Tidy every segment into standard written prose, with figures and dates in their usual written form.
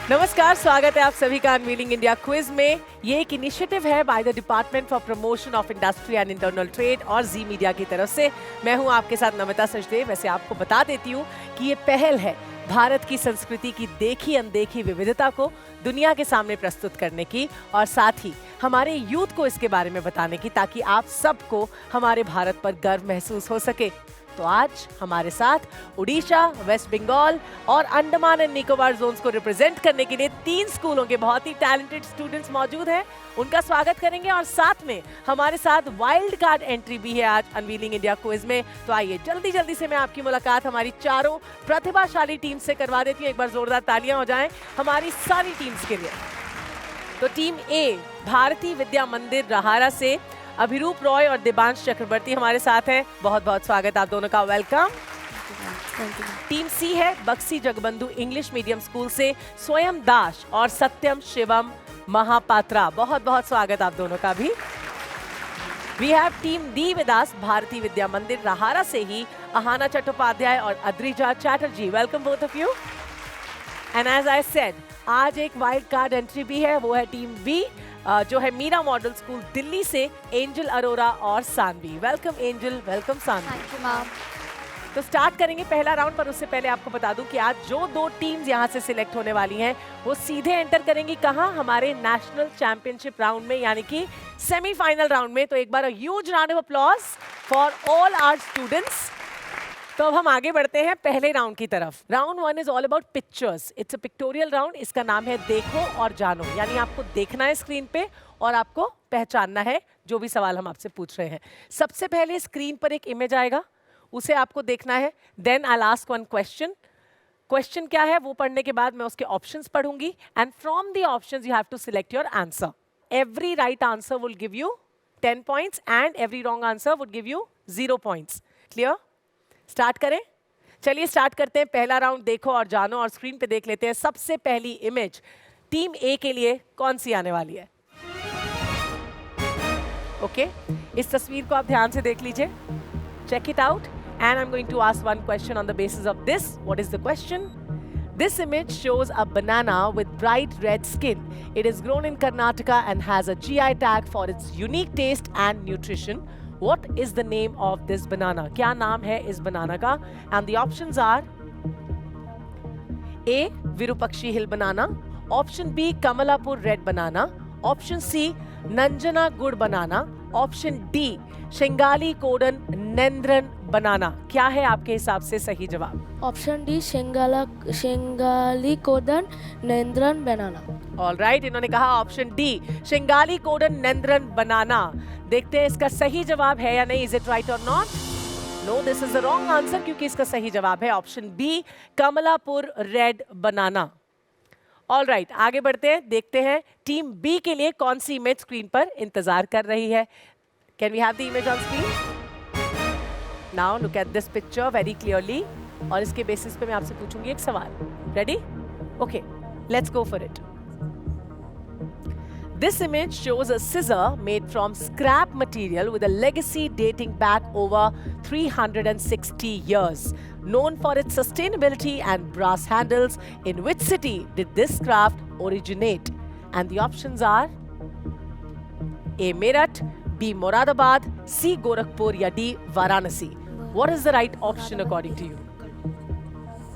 नमस्कार, स्वागत है आप सभी का अनवीलिंग इंडिया क्विज में। ये एक इनिशिएटिव है by the department for promotion of industry and internal trade और जी मीडिया की तरफ से। मैं हूं आपके साथ नमिता सचदेव। वैसे आपको बता देती हूं कि ये पहल है भारत की संस्कृति की देखी अनदेखी विविधता को दुनिया के सामने प्रस्तुत करने की और साथ ही हमारे यूथ को इसके बारे में बताने की, ताकि आप सबको हमारे भारत पर गर्व महसूस हो सके। तो आज हमारे साथ उड़ीसा, वेस्ट बंगाल और अंडमान एंड निकोबार जोन्स को रिप्रेजेंट करने के लिए 3 स्कूलों के बहुत ही टैलेंटेड स्टूडेंट्स मौजूद हैं। उनका स्वागत करेंगे और साथ में हमारे साथ वाइल्ड कार्ड एंट्री भी है आज अनवीलिंग इंडिया क्विज में। तो आइए जल्दी जल्दी से मैं आपकी मुलाकात हमारी चारों प्रतिभाशाली टीम से करवा देती हूँ। एक बार जोरदार तालियां हो जाएं हमारी सारी टीम्स के लिए। तो टीम ए भारती विद्या मंदिर रहारा से अभिरूप रॉय और दिबांश चक्रवर्ती हमारे साथ हैं। बहुत बहुत स्वागत आप दोनों का, वेलकम। टीम सी है Buxi Jagabandhu English medium school से स्वयं दास और सत्यम शिवम महापात्रा। बहुत बहुत स्वागत आप दोनों का भी। We have team D with us Bharati Vidya Mandir Rahara से ही अहाना चट्टोपाध्याय और Adrija Chatterjee. Welcome both of you. And as I said, आज एक वाइल्ड कार्ड एंट्री भी है, वो है टीम बी जो है मीरा मॉडल स्कूल दिल्ली से एंजल अरोरा और Saanvi. Welcome Angel, welcome Saanvi. Thank you ma'am. तो स्टार्ट करेंगे पहला राउंड, पर उससे पहले आपको बता दूं कि आज जो 2 टीम्स यहां से सिलेक्ट होने वाली हैं वो सीधे एंटर करेंगी कहां, हमारे नेशनल चैंपियनशिप राउंड में, यानी कि सेमीफाइनल राउंड में। तो एक बार huge round of applause for all our students. तो अब हम आगे बढ़ते हैं पहले राउंड की तरफ। Round 1 is all about pictures. It's a pictorial round. इसका नाम है देखो और जानो, यानी आपको देखना है स्क्रीन पे और आपको पहचानना है जो भी सवाल हम आपसे पूछ रहे हैं। सबसे पहले स्क्रीन पर एक इमेज आएगा, उसे आपको देखना है। Then I will ask one question. Question क्या है वो पढ़ने के बाद मैं उसके ऑप्शंस पढ़ूंगी and from the options you have to select your answer. Every right answer will give you 10 points and every wrong answer would give you 0 points. Clear? Start करें? चलिए स्टार्ट करते हैं पहला राउंड देखो और जानो। और स्क्रीन पे देख लेते हैं सबसे पहली इमेज टीम ए के लिए कौन सी आने वाली है। ओके, इस तस्वीर को आप ध्यान से देख लीजिए। Check it out and I am going to ask one question on the basis of this. What is the question? This image shows a banana with bright red skin. It is grown in Karnataka and has a GI tag for its unique taste and nutrition. What is the name of this banana? क्या नाम है इस बनाना का? And the options are A. Virupakshi hill banana. Option B. Kamalapur red banana. Option C. Nanjana good banana. Option D. Shingali Kodan Nendran बनाना। क्या है आपके हिसाब से सही जवाब? Option D Chengalikodan Nendran banana. Alright, इन्होंने कहा option D Chengalikodan Nendran banana. देखते हैं इसका सही जवाब है या नहीं। Is it right or not? No, this is the wrong answer, क्योंकि इसका सही जवाब है option B Kamalapur red banana. Alright, आगे बढ़ते हैं, देखते हैं टीम बी के लिए कौन सी इमेज स्क्रीन पर इंतजार कर रही है। Can we have the image on screen? Now look at this picture very clearly और इसके बेसिस पे मैं आपसे पूछूंगी एक सवाल। Ready? Okay, let's go for it. This image shows a scissor made from scrap material with a legacy dating back over 360 years. Known for its sustainability and brass handles, in which city did this craft originate? And the options are A. Meerut, B. Moradabad, C. Gorakhpur या D. Varanasi. What is the right option according to you?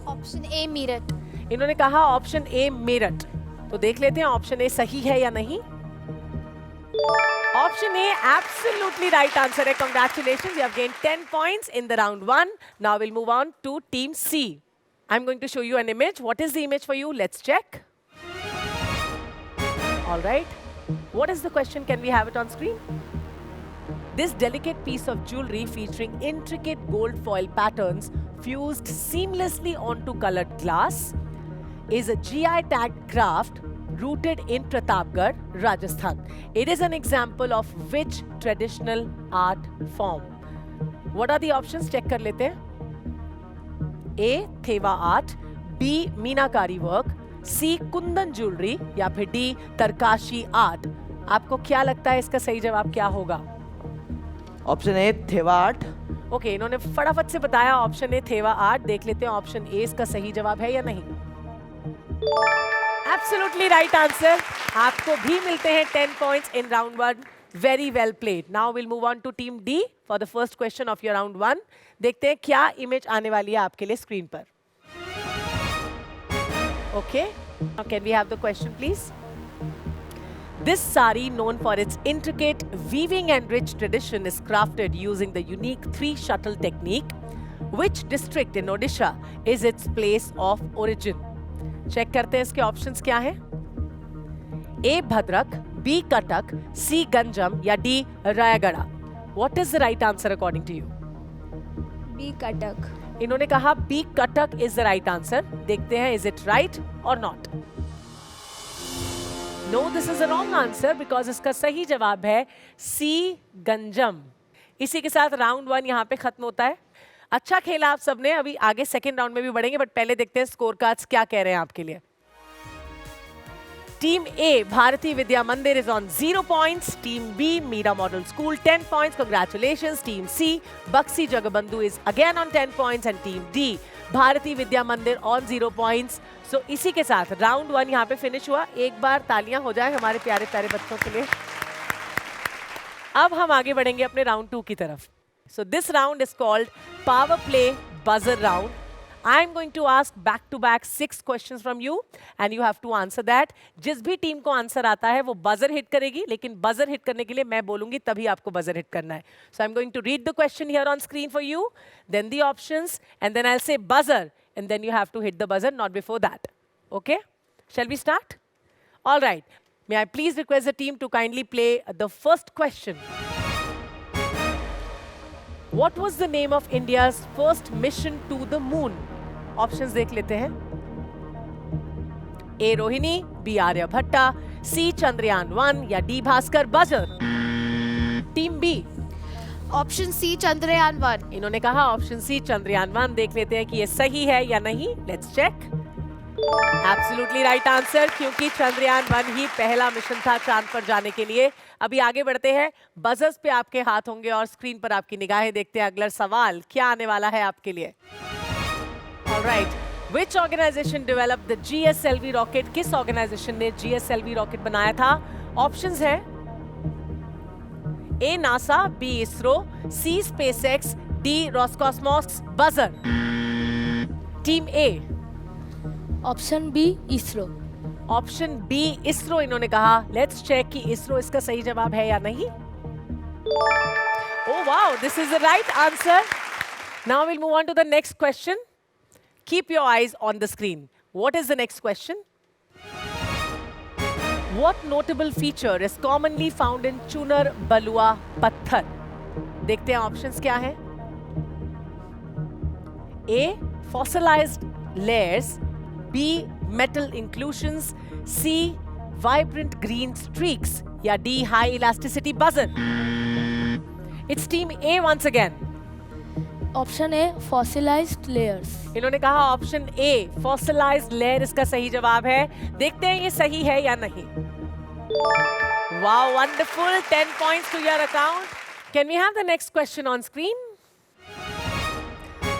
Option A Meerut. इन्होंने कहा option A Meerut. तो देख लेते हैं option A सही है या नहीं। Option A absolutely right answer है। Congratulations, you have gained 10 points in the round 1। Now will move on to team C. I am going to show you an image. What is the image for you? Let's check. Alright, what is the question? Can we have it on screen? This delicate piece of jewelry featuring intricate gold foil patterns fused seamlessly onto colored glass is a GI tagged craft rooted in Pratapgarh, Rajasthan. It is an example of which traditional art form? What are the options? Check कर लेते हैं। A. Theva art, B. Meenakari work, C. Kundan jewellery या फिर D. तरकाशी art. आपको क्या लगता है इसका सही जवाब क्या होगा? Option A Thewa art. Okay, इन्होंने फटाफट से बताया ऑप्शन ए थेवा आर्ट। देख लेते हैं ऑप्शन ए इसका सही जवाब है या नहीं। Absolutely right answer. आपको भी मिलते हैं 10 points in round 1. Very well played. Now we'll move on to team D for the first question of your round 1. देखते हैं क्या image आने वाली है आपके लिए screen पर. Okay. Now can we have the question please? This sari, known for its intricate weaving and rich tradition, is crafted using the unique 3-shuttle technique. Which district in Odisha is its place of origin? Check करते हैं इसके options क्या हैं? A. Bhadrak, B. Cuttack, C. Ganjam या D. Rayagada. What is the right answer according to you? B. Cuttack. इन्होंने कहा B. Cuttack is the right answer. देखते हैं is it right or not? No, this is a wrong answer because इसका सही जवाब है C. Ganjam. इसी के साथ राउंड 1 यहाँ पे खत्म होता है. अच्छा खेला आप सबने. अभी आगे सेकेंड राउंड में भी बढ़ेंगे बट पहले देखते हैं स्कोर कार्ड्स क्या कह रहे हैं आपके लिए. Team A Bharati Vidya Mandir is on 0 points. Team B Meera model school 10 points. Congratulations. Team C Bakshi Jagabandhu is again on 10 points and team D Bharati Vidya Mandir on 0 points. सो इसी के साथ राउंड 1 यहाँ पे फिनिश हुआ. एक बार तालियां हो जाए हमारे प्यारे प्यारे बच्चों के लिए. अब हम आगे बढ़ेंगे अपने राउंड 2 की तरफ. So this round is called Power Play Buzzer Round. I'm going to ask back-to-back 6 questions from you and you have to answer that. जिस भी टीम को आंसर आता है वो बजर हिट करेगी, लेकिन बजर हिट करने के लिए मैं बोलूंगी तभी आपको बजर हिट करना है. So I'm going to read the question here on screen for you, then the options, and then I'll say buzzer, and then you have to hit the buzzer, not before that. Okay? Shall we start? All right. May I please request the team to kindly play the first question. What was the name of India's first mission to the moon? Options देख लेते हैं. A. Rohini, B. Aryabhatta, C. Chandrayaan 1 या D. Bhaskar. Buzzer. Team B. Option C Chandrayaan 1. इन्होंने कहा option C Chandrayaan 1. देख लेते हैं कि ये सही है या नहीं. Let's check. Absolutely right answer, क्योंकि चंद्रयान 1 ही पहला मिशन था चांद पर जाने के लिए. अभी आगे बढ़ते हैं. बजर्स पे आपके हाथ होंगे और स्क्रीन पर आपकी निगाहें. देखते हैं अगला सवाल क्या आने वाला है आपके लिए. Alright. Which organization developed the GSLV rocket? किस ऑर्गेनाइजेशन ने GSLV रॉकेट बनाया था? ऑप्शंस हैं A. NASA, B. ISRO, C. SpaceX, D. Roscosmos. Buzzer. Team A. Option B ISRO. Option B ISRO इन्होंने कहा. लेट्स चेक कि इसरो इसका सही जवाब है या नहीं. Oh wow, this is the right answer. Now will move on to the next question. Keep your eyes on the screen. What is the next question? What notable feature is commonly found in चुनर बलुआ पत्थर? देखते हैं options क्या हैं. A. Fossilized layers, B. Metal inclusions, C. Vibrant green streaks या D. High elasticity buzzer. It's team A once again. Option A fossilised layers. इन्होंने कहा option A fossilized layer इसका सही जवाब है. देखते हैं ये सही है या नहीं. Wow, wonderful. 10 points to your account. Can we have the next question on screen?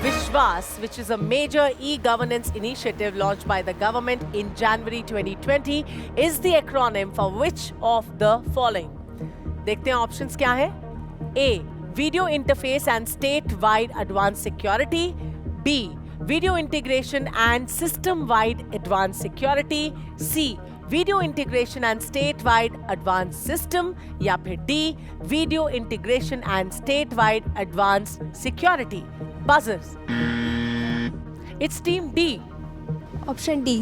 Vishwas, which is a major e-governance initiative launched by the government in January 2020, is the acronym for which of the following? देखते हैं options क्या है. A. Video interface and state-wide advanced security. B. Video integration and system-wide advanced security. C. Video integration and state-wide advanced system. या फिर D. Video integration and state-wide advanced security. Buzzers. It's team D. Option D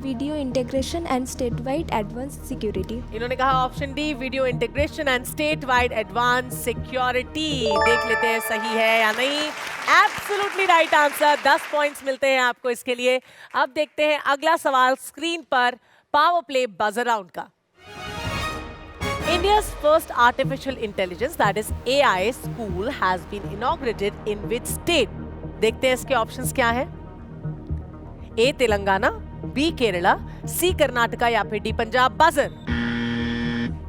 video integration and state wide advance security. इन्होंने कहा option D video integration and state wide advance security. देख लेते हैं सही है या नहीं. Absolutely right answer. 10 पॉइंट्स मिलते हैं आपको इसके लिए. अब देखते हैं अगला सवाल स्क्रीन पर पावर प्ले बजर राउंड का. India's first artificial intelligence, that is AI school, has been inaugurated in which state? देखते हैं इसके ऑप्शंस क्या हैं. A. Telangana, B. Kerala, C. Karnataka या फिर D. Punjab. Buzzer.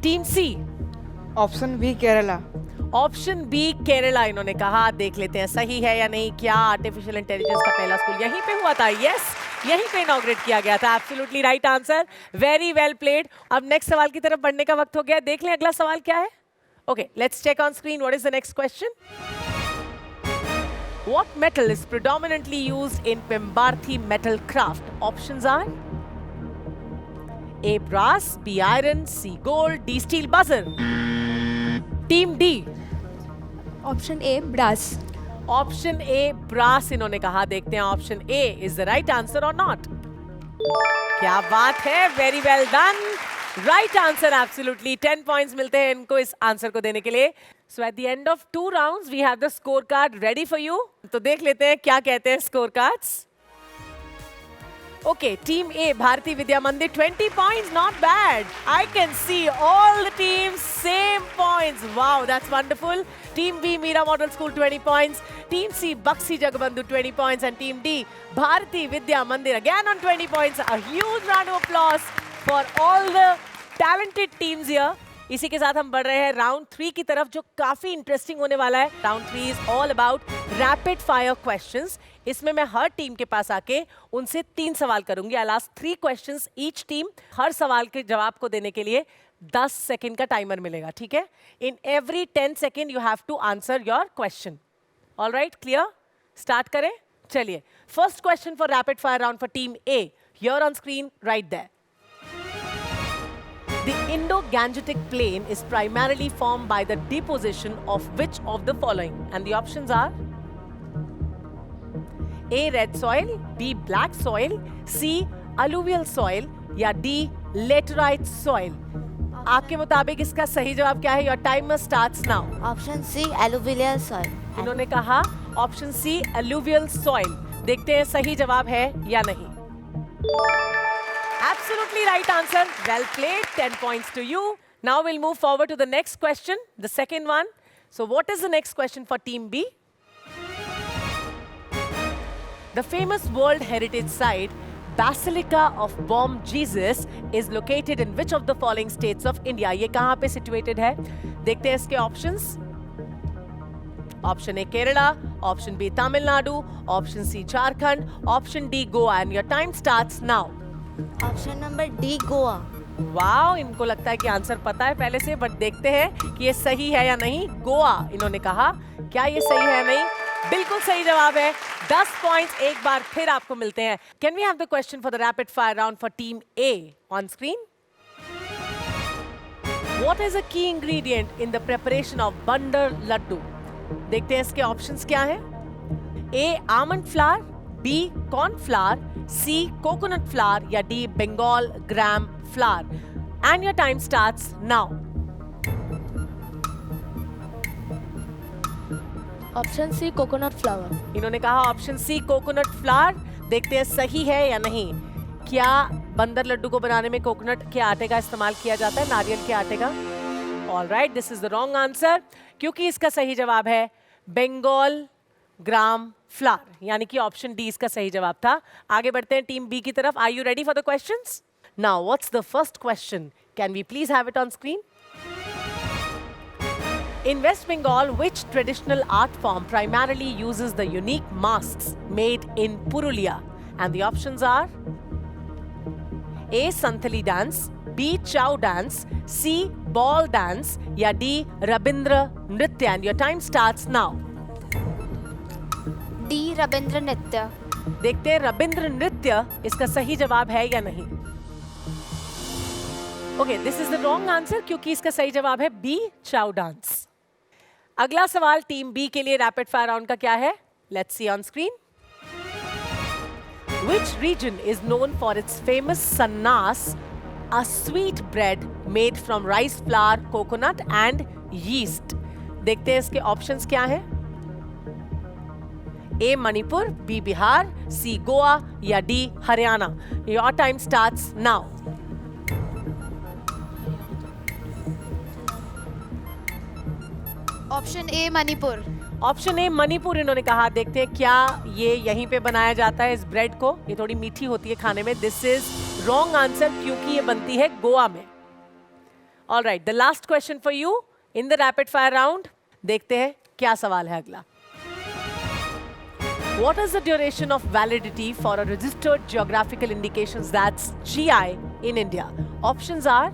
Team C. Option B Kerala. Option B Kerala इन्होंने कहा. देख लेते हैं सही है या नहीं. क्या आर्टिफिशियल इंटेलिजेंस का पहला स्कूल यहीं पे हुआ था? यस, यहीं पे इनॉग्रेट किया गया था। Absolutely right answer, very well played. अब नेक्स्ट सवाल की तरफ बढ़ने का वक्त हो गया। देख लें अगला सवाल क्या है। Okay, let's check on screen what is the next question. What metal is predominantly used in Pembarthi metal craft? Options are A. Brass, B. Iron, C. Gold, D. Steel. Buzzer. Team D. Option A, brass. Option A, brass इन्होंने कहा। देखते हैं option A is the right answer or not. क्या बात है, very well done, right answer. Absolutely 10 points मिलते हैं इनको इस आंसर को देने के लिए। So at the end of 2 rounds we have the score card ready for you. तो देख लेते हैं क्या कहते हैं score cards. Okay, Team A, Bharati Vidya Mandir, 20 points, not bad. I can see all the teams, same points. Wow, that's wonderful. Team B, Meera Model School, 20 points. Team C, Bakshi Jagabandhu, 20 points. And Team D, Bharati Vidya Mandir, again on 20 points. A huge round of applause for all the talented teams here. इसी के साथ हम बढ़ रहे हैं round 3 की तरफ, जो काफी इंटरेस्टिंग होने वाला है। Round 3 is all about rapid fire questions. इसमें मैं हर टीम के पास आके उनसे 3 सवाल करूंगी। I ask 3 questions each team. हर सवाल के जवाब को देने के लिए 10 सेकंड का टाइमर मिलेगा, ठीक है। In every 10 second you have to answer your question. Alright, clear? Start करें, चलिए। First question for rapid fire round for team A, here on screen, right there. The Indo-Gangetic Plain is primarily formed by the deposition of which of the following? And the options are A. Red soil, B. Black soil, C. Alluvial soil या D. Laterite soil. आपके मुताबिक इसका सही जवाब क्या है? Your timer starts now. Option C alluvial soil. इन्होंने कहा ऑप्शन सी alluvial soil। देखते हैं सही जवाब है या नहीं। Absolutely right answer. Well played. 10 points to you. Now we'll move forward to the next question, the second one. So what is the next question for Team B? The famous World Heritage Site, Basilica of Bom Jesus, is located in which of the following states of India? ये कहाँ पे situated है? देखते हैं इसके options. Option A Kerala, Option B Tamil Nadu, Option C Jharkhand, Option D Goa. And your time starts now. Option number D Goa. Wow, इनको लगता है कि आंसर पता है पहले से, बट देखते हैं कि ये सही है या नहीं। गोवा इन्होंने कहा, क्या ये सही है या नहीं? बिल्कुल सही जवाब है। 10 पॉइंट्स एक बार फिर आपको मिलते हैं। Can we have the question for the rapid fire round for team A on screen? What is a key ingredient in the preparation of Bandar laddu? देखते हैं इसके ऑप्शंस क्या हैं। A almond flour, B corn flour, C coconut flour या D Bengal gram flour. And your time starts now. Option C coconut flower. इन्होंने कहा option C coconut flower. देखते हैं सही है या नहीं। क्या बंदर लड्डू को बनाने में कोकोनट के आटे का इस्तेमाल किया जाता है, नारियल के आटे का? All right, this is the wrong answer, क्योंकि इसका सही जवाब है बंगाल ग्राम फ्लावर, यानी कि ऑप्शन डी इसका सही जवाब था। आगे बढ़ते हैं टीम बी की तरफ। Are you ready for the questions? Now what's the first question? Can we please have it on screen? In West Bengal, which traditional art form primarily uses the unique masks made in Purulia? And the options are A. Santhali dance, B. Chow dance, C. Ball dance या D. Rabindra Nritya. And your time starts now. D Ravindra नृत्य। देखते हैं रविंद्र नृत्य इसका सही जवाब है या नहीं। Okay, this is the wrong answer, क्योंकि इसका सही जवाब है बी चाउ डांस। अगला सवाल टीम बी के लिए रैपिड फायर राउंड का क्या है? Let's see on screen. Which region is known for its famous sannas, a sweet bread made from rice flour, coconut and yeast? देखते हैं इसके ऑप्शंस क्या हैं। A Manipur, B Bihar, C Goa या D Haryana. Your time starts now. Option A Manipur. Option A Manipur इन्होंने कहा। देखते हैं क्या ये यहीं पे बनाया जाता है इस ब्रेड को। ये थोड़ी मीठी होती है खाने में। दिस इज रॉन्ग आंसर, क्योंकि ये बनती है गोवा में। All right, the last question for you in the rapid fire round. देखते हैं क्या सवाल है अगला। What is the duration of validity for a registered geographical indications, that's GI, in India? Options are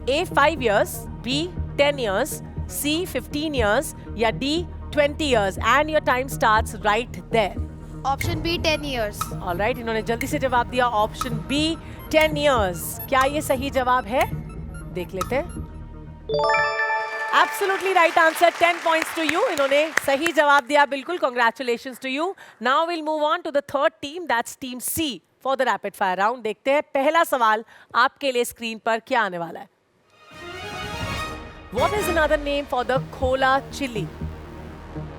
A 5 years, B 10 years, C 15 years, या D 20 years. And your time starts right there. Option B 10 years. All right, इन्होंने जल्दी से जवाब दिया option B 10 years. क्या ये सही जवाब है? देख लेते हैं. Absolutely right answer. 10 points to you. इन्होंने सही जवाब दिया बिल्कुल. Congratulations to you. Now we'll move on to the third team. That's team C for the rapid fire round. देखते हैं पहला सवाल आपके लिए स्क्रीन पर क्या आने वाला है. What is another name for the khola chili?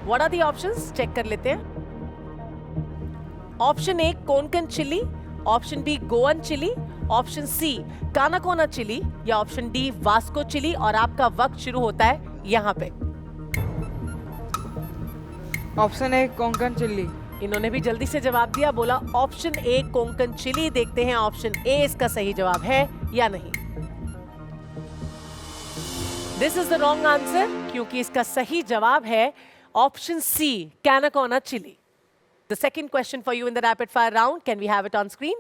What are the options? Check कर लेते हैं. Option A Konkan chilli, option B Goan chilli, option C Canacona chilli या ऑप्शन डी वास्को चिली. और आपका वक्त शुरू होता है यहाँ पे. Option A Konkan chilli. इन्होंने भी जल्दी से जवाब दिया, बोला ऑप्शन ए कोंकण चिली. देखते हैं ऑप्शन ए इसका सही जवाब है या नहीं. This is the wrong answer क्योंकि इसका सही जवाब है option C Canacona chilli. The second question for you in the rapid fire round, can we have it on screen?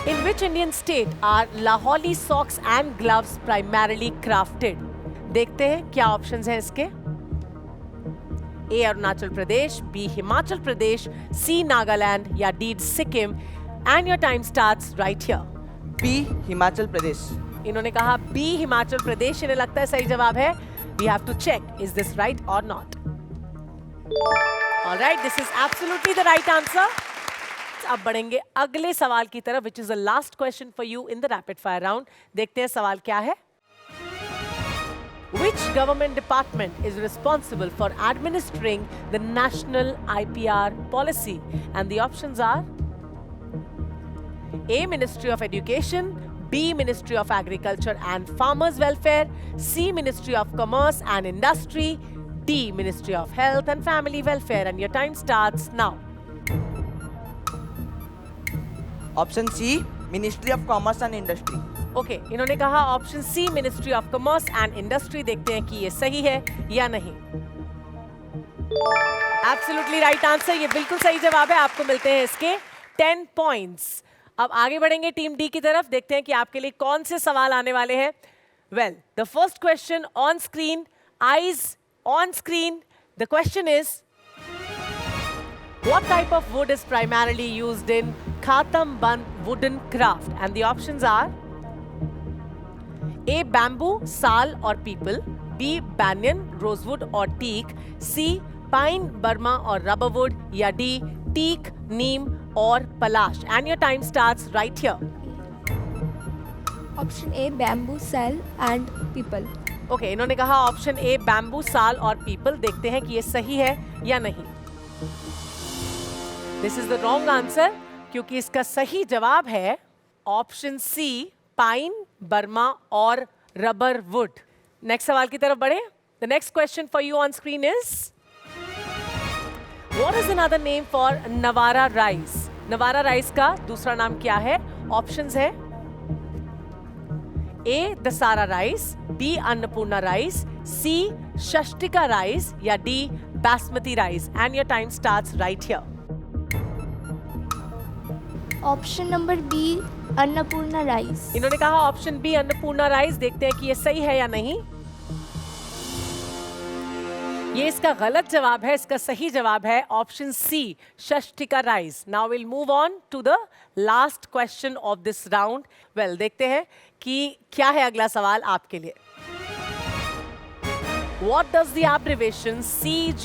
In which Indian state are Laholi socks and gloves primarily crafted? देखते हैं क्या options हैं इसके. A Arunachal Pradesh, B Himachal Pradesh, C Nagaland या D Sikkim. And your time starts right here. B Himachal Pradesh. इन्होंने कहा B Himachal Pradesh. इन्हें लगता है सही जवाब है. We have to check, is this right or not? All right, this is absolutely the right answer. अब बढ़ेंगे अगले सवाल की तरफ, which is the last question for you in the rapid fire round. देखते हैं सवाल क्या है. Which government department is responsible for administering the national IPR policy? And the options are A Ministry of Education, B Ministry of Agriculture and Farmers Welfare, C Ministry of Commerce and Industry, D Ministry of Health and Family Welfare. And your time starts now. Option C ministry of commerce and industry. Okay, इन्होंने कहा option C ministry of commerce and industry. देखते हैं कि ये सही है या नहीं. Absolutely right answer. ये बिल्कुल सही जवाब है. आपको मिलते हैं इसके 10 पॉइंट्स. अब आगे बढ़ेंगे टीम डी की तरफ. देखते हैं कि आपके लिए कौन से सवाल आने वाले हैं. Well, the first question on screen, eyes on screen. The question is, what type of wood is primarily used in Khatam Band wooden craft? And the options are A bamboo, sal or peepal, B banyan, rosewood or teak, C pine, burma or rubber wood, या D teak, neem or palash. And your time starts right here. Option A bamboo, sal and people. Okay, इन्होंने कहा option A bamboo, साल और people. देखते हैं कि ये सही है या नहीं. This is the wrong answer क्योंकि इसका सही जवाब है ऑप्शन सी पाइन, बर्मा और रबर वुड. नेक्स्ट सवाल की तरफ बढ़े. The next question for you on screen is, what is another name for Navara rice? Navara rice का दूसरा नाम क्या है? ऑप्शंस है A Dasara rice, B Annapurna rice, C Shashtika rice या D basmati rice. And your time starts right here. Option number B Annapurna rice. इन्होंने कहा option B Annapurna rice. देखते हैं कि ये सही है या नहीं. ये इसका गलत जवाब है. इसका सही जवाब है option C Shashtika rice. Now will move on to the last question of this round. Well, देखते हैं कि क्या है अगला सवाल आपके लिए. What does the abbreviation CGPDTM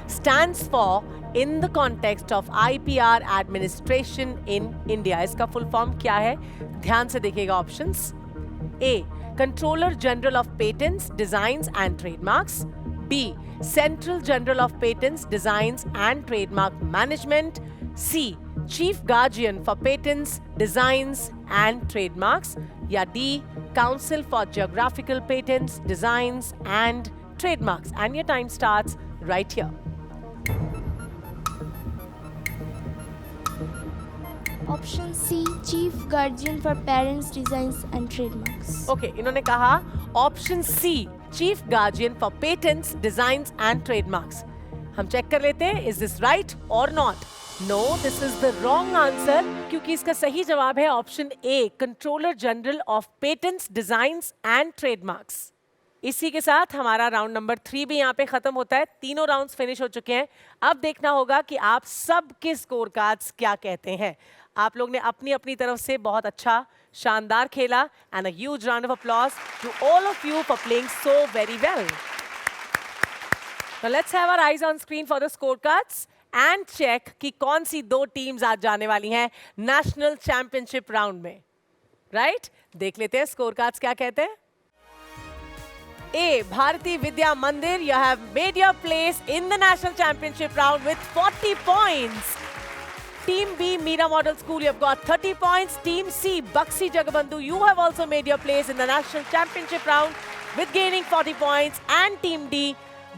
stands for in the context of IPR administration in India? इसका फुल फॉर्म क्या है? ध्यान से देखिएगा options. A Controller General of Patents, Designs and Trademarks. B Central General of Patents, Designs and Trademark Management. C Chief Guardian for Patents, Designs and Trademarks. या D Council for Geographical Patents, Designs and Trademarks. And your time starts right here. Option C chief guardian for parents designs and trademarks. Okay, इन्होंने कहा option C chief guardian for patents, designs and trademarks. हम check कर लेते हैं, is this right or not? No, this is the wrong answer, क्योंकि इसका सही जवाब है option A, controller general of patents, designs and trademarks. इसी के साथ हमारा राउंड नंबर 3 भी यहाँ पे खत्म होता है। तीनों राउंड्स फिनिश हो चुके हैं। अब देखना होगा कि आप सब के स्कोर कार्ड्स क्या कहते हैं। आप लोग ने अपनी अपनी तरफ से बहुत अच्छा, शानदार खेला, and a huge round of applause to all of you for playing so very well. Now let's have our eyes on screen for the scorecards and check कि कौन सी दो टीम्स आज जाने वाली हैं नेशनल चैंपियनशिप राउंड में। Right? देख लेते हैं स्कोर कार्ड्स क्या कहते हैं। A, Bharati Vidya Mandir, you have made your place in the national championship round with 40 points. Team B, Meera Model School, you have got 30 points. Team C, Bakshi Jagabandhu, you have also made your place in the national championship round with gaining 40 points. And Team D,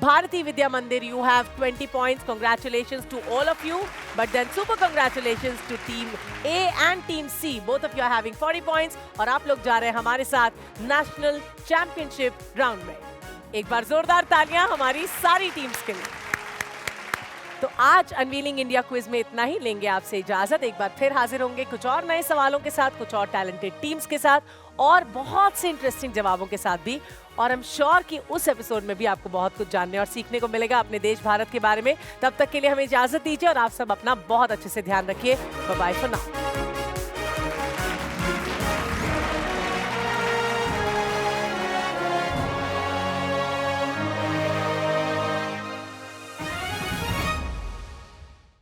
Bharati Vidya Mandir, you have 20 points. Congratulations to all of you. But then super congratulations to Team A and Team C. Both of you are having 40 points. और आप लोग जा रहे हैं हमारे साथ national championship round में। एक बार जोरदार तालियां हमारी सारी टीम्स के लिए। तो आज अनवीलिंग इंडिया क्विज में इतना ही। लेंगे आपसे इजाजत। एक बार फिर हाजिर होंगे कुछ और नए सवालों के साथ, कुछ और टैलेंटेड टीम्स के साथ और बहुत से इंटरेस्टिंग जवाबों के साथ भी। और आई एम श्योर कि उस एपिसोड में भी आपको बहुत कुछ जानने और सीखने को मिलेगा अपने देश भारत के बारे में। तब तक के लिए हमें इजाजत दीजिए और आप सब अपना बहुत अच्छे से ध्यान रखिए। Bye bye for now.